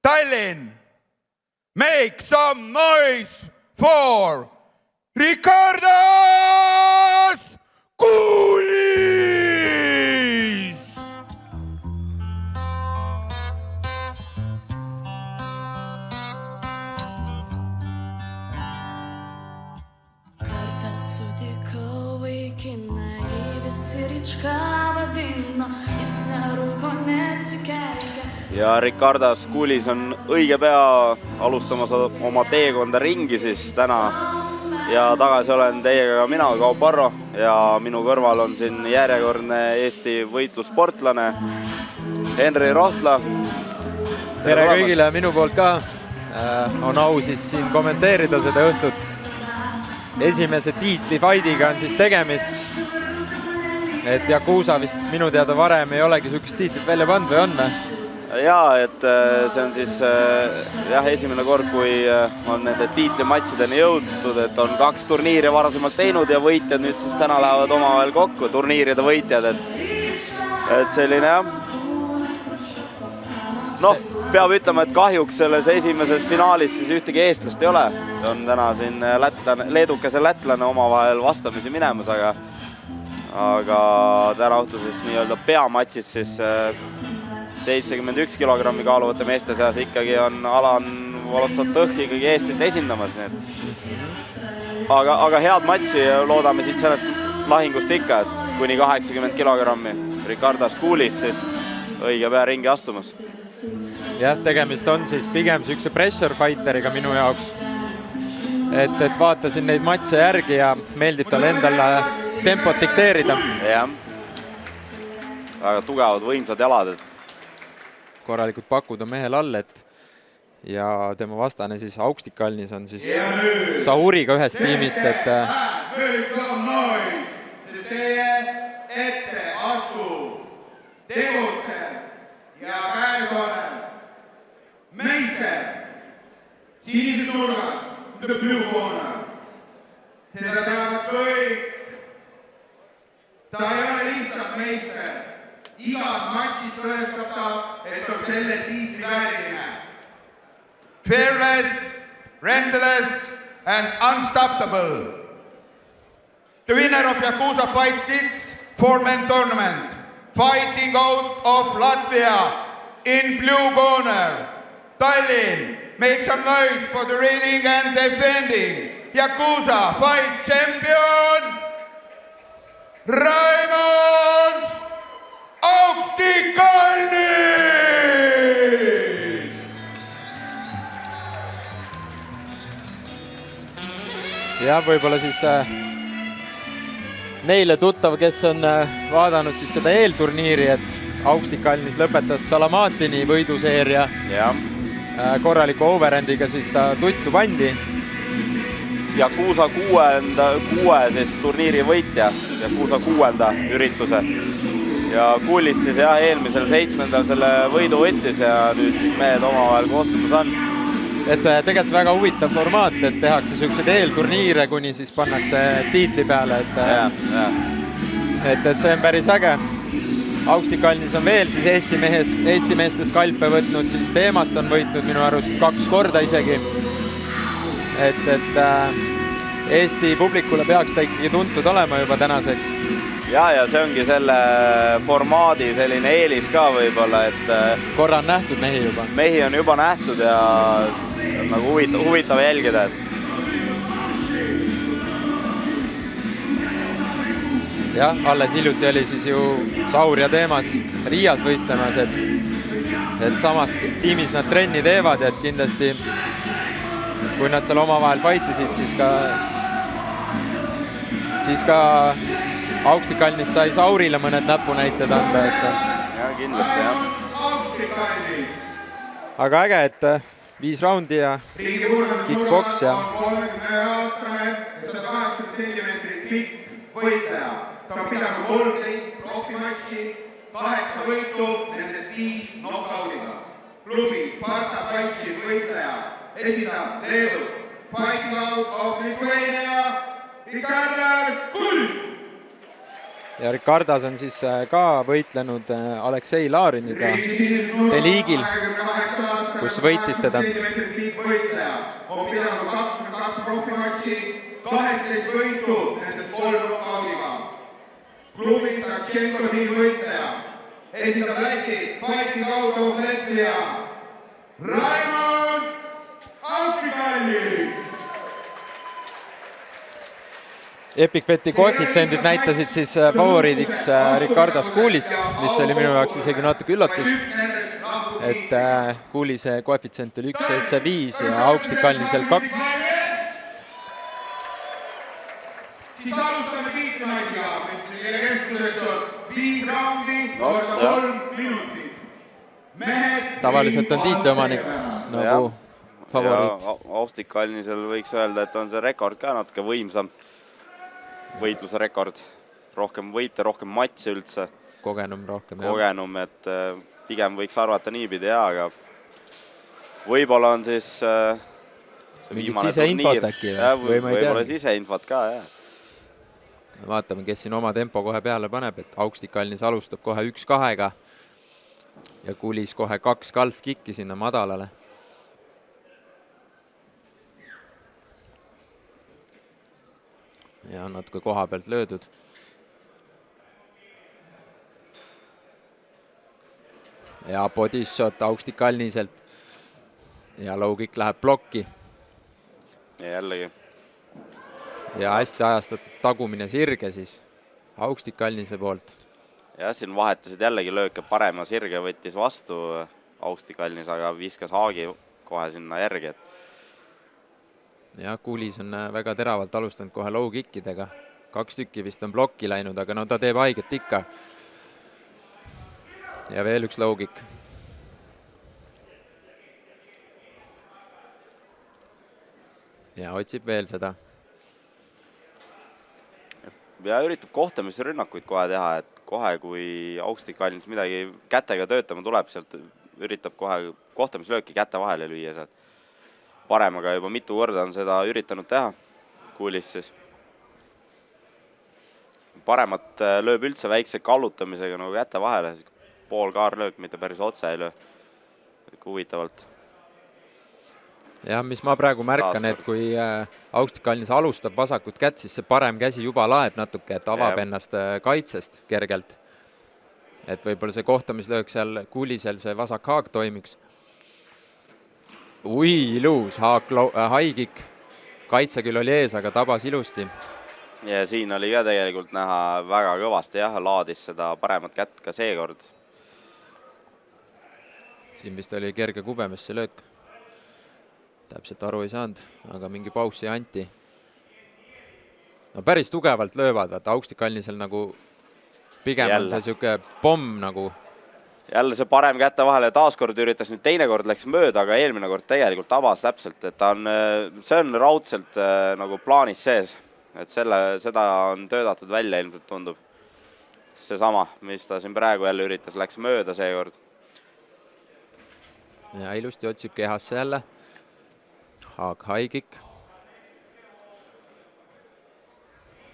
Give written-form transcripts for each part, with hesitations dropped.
Tallinn. Make some noise for Ricardas Kuulis! Kartą sutikau vaikiną, jį visi ryčka vadino, jis nerūko nesikeikia. Ja Ricardas Kuulis on õige pea alustamas oma teekonda ringi siis täna. Ja tagasi olen teiega ka mina, Kaup Arro, ja minu kõrval on siin järjekordne Eesti võitlussportlane Henri Rohtla. Tere kõigile minu poolt ka. On au siis siin kommenteerida seda õhtut. Esimese tiitlifaidiga on siis tegemist. Et Yakuza vist minu teada varem ei olegi sükest tiitlit välja pannud või on? Jaa, et see on siis esimene kord, kui on nende tiitlimatsideni jõutud, et on 2 turniiri varasemalt teinud ja võitjad nüüd siis täna lähevad omavahel kokku, turniiride võitjad, et selline jah. Noh, peab ütlema, et kahjuks selles esimeses finaalis siis ühtegi eestlast ei ole. On täna siin leedukas ja lätlane omavahel vastamisi minemas, aga täna õhtuses nii-öelda peamatsis siis 71 kilogrammi kaaluvate meeste seas ikkagi on Alan Volotsotõh ikkagi Eestit esindamas. Aga head matsi loodame siit sellest lahingust ikka, et kuni 80 kilogrammi Ricardas Kuulis siis õige pea ringi astumas. Jah, tegemist on siis pigem sükse pressure fighteriga minu jaoks. Et vaatasin neid matse järgi ja meeldib tal endale tempot dikteerida. Jah, väga tugevad, võimsad jalad, et korralikud pakud on mehel all, ja tema vastane siis Aukštikalnis on siis Sauriga ühest tiimist, et teie ette astu tegutsev ja käesolev meister sinises nurgas, the blue corner. Teda teavad kõik. Ta ei ole lihtsalt meister. Igas matšis tõestab ta, et on selle tiitli vääriline. Fearless, relentless and unstoppable. The winner of Yakuza Fight 6 4-man tournament, fighting out of Latvia in blue corner, Tallinn. Make some noise for the reigning and defending Yakuza Fight champion, Raimond Aukštikalnis! Ja võib-olla siis neile tuttav, kes on vaadanud siis seda eelturniiri, et Aukštikalnis lõpetas Salamatini võiduseeria. Korraliku overendiga siis ta tuttu pandi. Yakuza 6. siis turniiri võitja, Yakuza 6. ürituse. Ja Kuulis siis eelmisel 7. selle võidu võttis ja nüüd siis mehed omavahel kohtumus on. Et tegelikult väga huvitav formaat, et tehakse sellised eelturniire, kuni siis pannakse tiitli peale, et see on päris äge. Aukštikalnis on veel siis Eesti meeste skalpe võtnud, siis teemast on võitnud minu arust 2 korda isegi. Et Eesti publikule peaks ta ikkagi tuntud olema juba tänaseks. Ja see ongi selle formaadi selline eelis ka võib-olla, et korra on nähtud mehi juba. Mehi on juba nähtud ja on nagu huvitav jälgida. Jah, alles hiljuti oli siis ju Sauria teemas Riias võistlemas, et samast tiimis nad trenni teevad, et kindlasti kui nad seal omavahel fightisid, siis ka Aukštikalnis sai Saurile mõned näpunäited anda. Ja kindlasti, jah. Aga äge, et 5 raundi ja kickboks ja 180 sentimeetrit pikk võitleja. Ta on pidanud 13 profimatši, 8 võitu, nendest 5 knockoudiga. Klubi Sparta Fightsi võitleja esindab Leedu Fighting Out of Lithuania, Ricardas Kuulis. Ja Ricardas on siis ka võitlenud Aleksei Laariniga Deliigil. 28 kus võitis teda. võitleja on pidanud 22 profimatši, 18 võitu nendest 3 knockoudiga. Klubi Taktšenko võitleja esindab Läti Fighting Out of Latvia Raimond Austikalnis. Epicbeti koefitsendid näitasid siis favoriidiks Ricardo Schoolist, mis oli minu jaoks isegi natuke üllatus, et Schoolise koefitsient oli 1,75 ja Austikalnisel 2. Siis alustame tiitlimatšiga, mille keskuseks on 5 raundi, korda 3 minutit. Tavaliselt on tiitliomanik nagu favoriit. Austikalnisel võiks öelda, et on see rekord ka natuke võimsam. Võitluse rekord, rohkem võite, rohkem matse üldse. Kogenum rohkem. Kogenum, et pigem võiks arvata niipidi, aga võib-olla on siis mingid siseinfot äkki või ma ei tea. Võib-olla siseinfot ka, jah. Vaatame, kes siin oma tempo kohe peale paneb, et Austikalnis alustab kohe 1-2-ga ja Kulis kohe 2 golf-kicki sinna madalale. Ja natuke koha pealt löödud. Ja body shot Austikalniselt. Ja low kick läheb blokki. Ja jällegi. Ja hästi ajastatud tagumine sirge siis Austikalnise poolt. Ja siin vahetasid jällegi lööke parema sirge, võttis vastu Austikalnis, aga viskas haagi kohe sinna järgi, et ja Kulis on väga teravalt alustanud kohe low kickidega. 2 tükki vist on blokki läinud, aga no ta teeb haiget ikka. Ja veel 1 low kick. Ja otsib veel seda. Ja üritab kohtamisrünnakuid kohe teha, et kohe kui Austikalnis midagi kätega töötama tuleb, sealt üritab kohe kohtamislööki käte vahele lüüa sealt. Paremaga juba mitu korda on seda üritanud teha Kulis siis. Paremat lööb üldse väikse kallutamisega nagu käte vahele. Pool kaarlöök, mitte päris otse ei löö. Huvitavalt. Ja mis ma praegu märkan, et kui Austikalnis alustab vasakut kätt, siis see parem käsi juba laeb natuke, et avab ennast kaitsest kergelt. Et võib-olla see kohtamislöök seal Kulisel see vasak haag toimiks. Ui, ilus, haigik. Kaitse küll oli ees, aga tabas ilusti. Ja siin oli ka tegelikult näha väga kõvasti, jah, laadis seda paremat kätt ka seekord. Siin vist oli kerge kubemesse löök. Täpselt aru ei saanud, aga mingi paussi anti. No päris tugevalt löövad, vaata Austikalnisel nagu pigem on see siuke pomm nagu. Jälle see parem kätte vahele taaskord üritas nüüd teine kord läks mööda, aga eelmine kord tegelikult tabas täpselt, et see on raudselt nagu plaanis sees, et seda on töödatud välja ilmselt tundub. Seesama, mis ta siin praegu jälle üritas, läks mööda seekord. Ja ilusti otsib kehasse jälle. Haag haigik.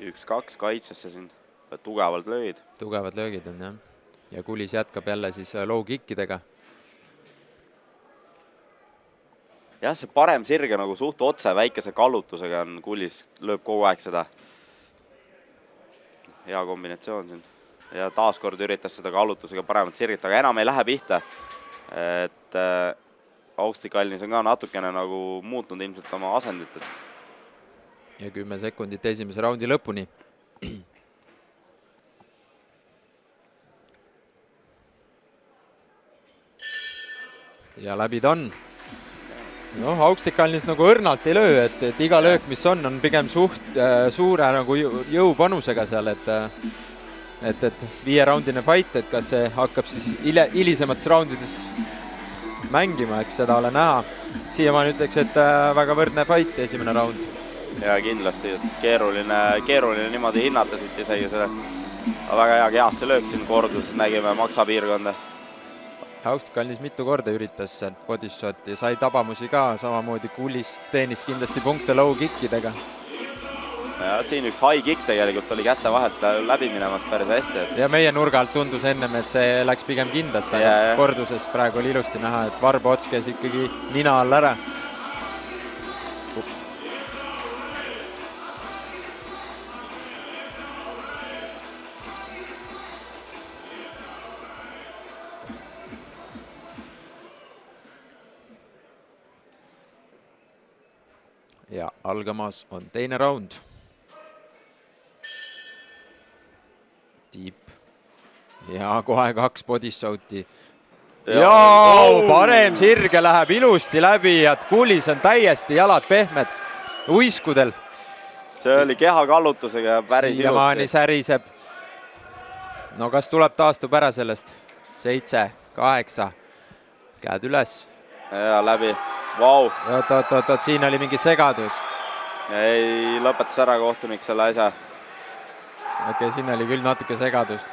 1-2 kaitsesse siin, tugevalt löögid. Tugevad löögid on, jah. Ja Kulis jätkab jälle siis low kickidega. Jah, see parem sirge nagu suht otse väikese kallutusega on Kulis, lööb kogu aeg seda. Hea kombinatsioon siin. Ja taaskord üritas seda kallutusega paremat sirgit, aga enam ei lähe pihta. Et Austikalnis on ka natukene nagu muutnud ilmselt oma asendit. Ja 10 sekundit esimese raundi lõpuni. Ja läbi ta on. No, Austikalnis nagu õrnalt ei löö, et iga löök, mis on pigem suht suure nagu jõupanusega seal, et 5 raundine fight, et kas see hakkab siis hilisemates raundides mängima, eks seda ole näha. Siiamaani ütleks, et väga võrdne fight esimene raund. Ja kindlasti keeruline niimoodi hinnata siit isegi selle väga hea kehasse löök siin korduses nägime maksapiirkonda. Austikalnis mitu korda üritas sealt body shot ja sai tabamusi ka, samamoodi Kulis teenis kindlasti punkte low kickidega. Ja siin üks high kick tegelikult oli käte vahelt läbi minemas päris hästi. Ja meie nurgalt tundus ennem, et see läks pigem kindasse. Kordusest praegu oli ilusti näha, et Varbo ots käis ikkagi nina all ära. Ja algamas on teine raund. Tiip. Ja kohe 2 bodyshouti. Ja parem sirge läheb ilusti läbi ja Kuulis on täiesti jalad pehmed uiskudel. See oli kehakallutusega päris ilusti. Säriseb. No kas tuleb taastub ära sellest? 7, 8. Käed üles. Ja läbi. Vau. Oot, siin oli mingi segadus. Ei, lõpetas ära kohtunik selle asja. Okei, siin oli küll natuke segadust.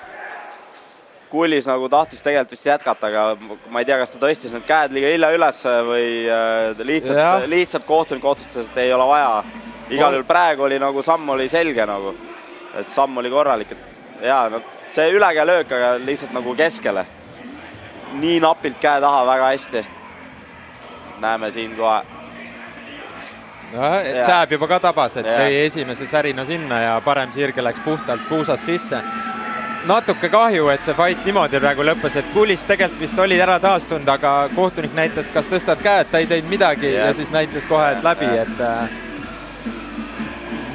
Kuulis nagu tahtis tegelikult vist jätkata, aga ma ei tea, kas ta tõstis need käed liiga hilja üles või lihtsalt kohtunik otsustas, et ei ole vaja. Igal juhul praegu oli nagu samm oli selge nagu, et samm oli korralik. Ja, no, see ülekäe löök, aga lihtsalt nagu keskele. Nii napilt käe taha väga hästi. Näeme siin kohe. Jääb juba ka tabas, et lõi esimese särina sinna ja parem sirge läks puhtalt puusas sisse. Natuke kahju, et see fight niimoodi praegu lõppes, et Kuulis tegelikult vist oli ära taastund, aga kohtunik näitas, kas tõstad käed, ta ei teinud midagi ja siis näitas kohe, et läbi, et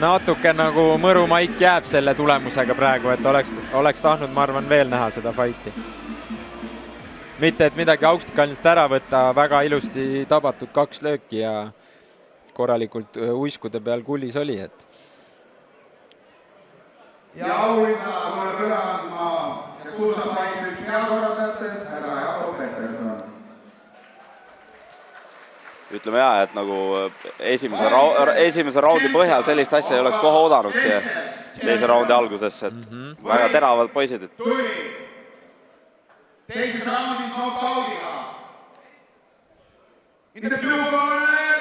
natuke nagu mõru maik jääb selle tulemusega praegu, et oleks tahtnud, ma arvan, veel näha seda fighti. Mitte, et midagi Augstikalnist ära võtta, väga ilusti tabatud 2 lööki ja korralikult uiskude peal Kuulis oli, et. Ja auhinna tuleb üle andma ja kuusafaitis peakorraldajates härra Jakob Peterson. Ütleme et nagu esimese raundi põhjal sellist asja ei oleks kohe oodanud siia teise raundi algusesse, et väga teravad poisid. Tuli! Teise raundis knockoutiga. In the blue corner,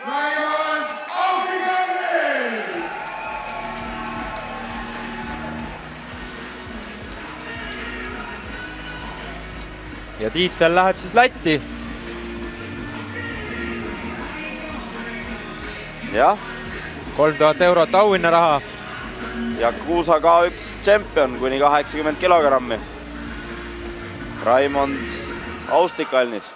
Raimond Augstikalnis! Ja tiitel läheb siis Lätti. Jah. 3000 eurot auhinnaraha. Ja Kuusa K1 tšempion kuni 80 kilogrammi. Raimond Augstikalnis.